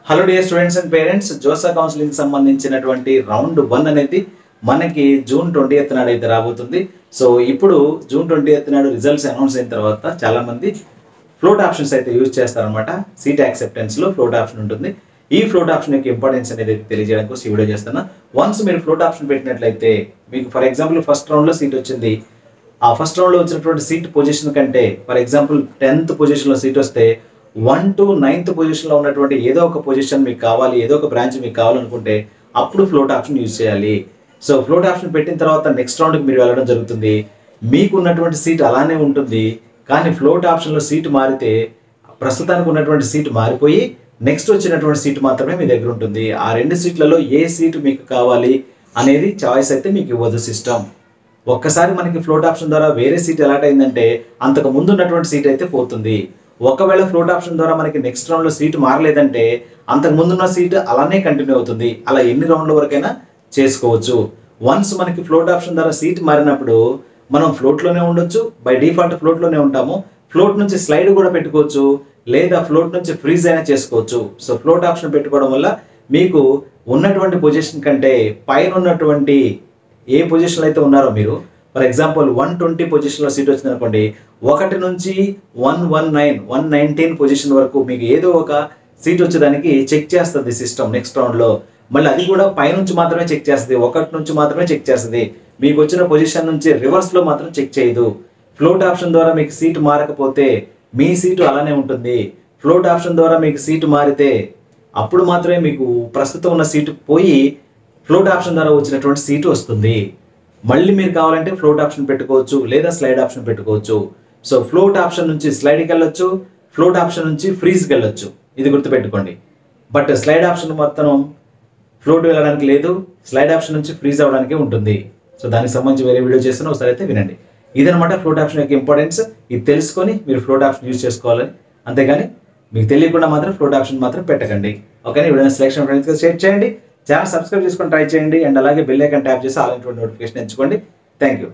Hello dear students and parents, JoSAA counselling సంబంధించినటువంటి round 1 అనేది మనకి జూన్ 20th నాడు అయితే రాబోతుంది. సో ఇప్పుడు జూన్ 20th నాడు రిజల్ట్స్ అనౌన్స్ అయిన తర్వాత చాలా మంది ఫ్లోట్ ఆప్షన్స్ అయితే యూజ్ చేస్తారనమాట. సీట్ యాక్సెప్టెన్స్ లో ఫ్లోట్ ఆప్షన్ ఉంటుంది. ఈ ఫ్లోట్ ఆప్షన్ యొక్క ఇంపార్టెన్స్ అనేది తెలియజేయడం కోసం ఈ వీడియో చేస్తున్నా. వన్స్ మీరు ఫ్లోట్ ఆప్షన్ పెట్టినట్లయితే మీకు ఫర్ ఎగ్జాంపుల్ ఫస్ట్ రౌండ్ లో సీట్ వచ్చింది. ఆ ఫస్ట్ రౌండ్ లో వచ్చినటువంటి సీట్ పొజిషన్ కంటే ఫర్ ఎగ్జాంపుల్ 10th పొజిషన్ లో సీట్ వస్తే 1 to 9th పొజిషన్ లో ఉన్నటువంటి ఏదో ఒక పొజిషన్ మీకు కావాలి, ఏదో ఒక బ్రాంచ్ మీకు కావాలనుకుంటే అప్పుడు ఫ్లోట్ ఆప్షన్ యూజ్ చేయాలి. సో ఫ్లోట్ ఆప్షన్ పెట్టిన తర్వాత నెక్స్ట్ రౌండ్కి మీరు వెళ్ళడం జరుగుతుంది. మీకు ఉన్నటువంటి సీట్ అలానే ఉంటుంది, కానీ ఫ్లోట్ ఆప్షన్లో సీట్ మారితే ప్రస్తుతానికి ఉన్నటువంటి సీట్ మారిపోయి నెక్స్ట్ వచ్చినటువంటి సీట్ మాత్రమే మీ దగ్గర ఉంటుంది. ఆ 2 సీట్లలో ఏ సీటు మీకు కావాలి అనేది చాయిస్ అయితే మీకు ఇవ్వదు సిస్టమ్. ఒక్కసారి మనకి ఫ్లోట్ ఆప్షన్ ద్వారా వేరే సీట్ ఎలాట్ అయిందంటే అంతకు ముందు ఉన్నటువంటి సీట్ అయితే పోతుంది. ఒకవేళ ఫ్లోట్ ఆప్షన్ ద్వారా మనకి నెక్స్ట్ రౌండ్లో సీట్ మారలేదంటే అంతకు ముందున్న సీట్ అలానే కంటిన్యూ అవుతుంది. అలా ఎన్ని రౌండ్ల వరకైనా చేసుకోవచ్చు. వన్స్ మనకి ఫ్లోట్ ఆప్షన్ ద్వారా సీట్ మారినప్పుడు మనం ఫ్లోట్లోనే ఉండొచ్చు, బై డిఫాల్ట్ ఫ్లోట్లోనే ఉంటాము. ఫ్లోట్ నుంచి స్లైడ్ కూడా పెట్టుకోవచ్చు, లేదా ఫ్లోట్ నుంచి ఫ్రీజ్ అయినా చేసుకోవచ్చు. సో ఫ్లోట్ ఆప్షన్ పెట్టుకోవడం వల్ల మీకు ఉన్నటువంటి పొజిషన్ కంటే పైన ఉన్నటువంటి ఏ పొజిషన్లో అయితే ఉన్నారో మీరు ఫర్ ఎగ్జాంపుల్ 120 పొజిషన్లో సీట్ వచ్చింది అనుకోండి, 1 నుంచి 119, 119 పొజిషన్ వరకు మీకు ఏదో ఒక సీట్ వచ్చేదానికి చెక్ చేస్తుంది సిస్టమ్ నెక్స్ట్ రౌండ్లో. మళ్ళీ అది కూడా పైనుంచి మాత్రమే చెక్ చేస్తుంది, 1 నుంచి మాత్రమే చెక్ చేస్తుంది. మీకు వచ్చిన పొజిషన్ నుంచి రివర్స్లో మాత్రం చెక్ చేయదు. ఫ్లోట్ ఆప్షన్ ద్వారా మీకు సీట్ మారకపోతే మీ సీటు అలానే ఉంటుంది. ఫ్లోట్ ఆప్షన్ ద్వారా మీకు సీటు మారితే అప్పుడు మాత్రమే మీకు ప్రస్తుతం ఉన్న సీటు పోయి ఫ్లోట్ ఆప్షన్ ద్వారా వచ్చినటువంటి సీటు వస్తుంది. మళ్ళీ మీరు కావాలంటే ఫ్లోట్ ఆప్షన్ పెట్టుకోవచ్చు, లేదా స్లైడ్ ఆప్షన్ పెట్టుకోవచ్చు. సో ఫ్లోట్ ఆప్షన్ నుంచి స్లైడ్కి వెళ్ళొచ్చు, ఫ్లోట్ ఆప్షన్ నుంచి ఫ్రీజ్కి వెళ్ళొచ్చు, ఇది గుర్తుపెట్టుకోండి. బట్ స్లైడ్ ఆప్షన్ మొత్తం ఫ్లోట్ వెళ్ళడానికి లేదు, స్లైడ్ ఆప్షన్ నుంచి ఫ్రీజ్ అవ్వడానికి ఉంటుంది. సో దానికి సంబంధించి వేరే వీడియో చేస్తున్నా, ఒకసారి అయితే వినండి. ఇదనమాట ఫ్లోట్ ఆప్షన్ యొక్క ఇంపార్టెన్స్. ఇది తెలుసుకొని మీరు ఫ్లోట్ ఆప్షన్ యూజ్ చేసుకోవాలని, అంతేగాని మీకు తెలియకుండా మాత్రం ఫ్లోట్ ఆప్షన్ మాత్రం పెట్టకండి. ఓకే, వీడియో సెలెక్షన్ ఫ్రెండ్స్గా షేర్ చేయండి, ఛానల్ సబ్స్క్రైబ్ చేసుకొని ట్రై చేయండి, అండ్ అలాగే బెల్ ఐకాన్ ట్యాప్ చేసి ఆల్ ఇంటి నోటిఫికేషన్ ఎంచుకోండి. Thank you.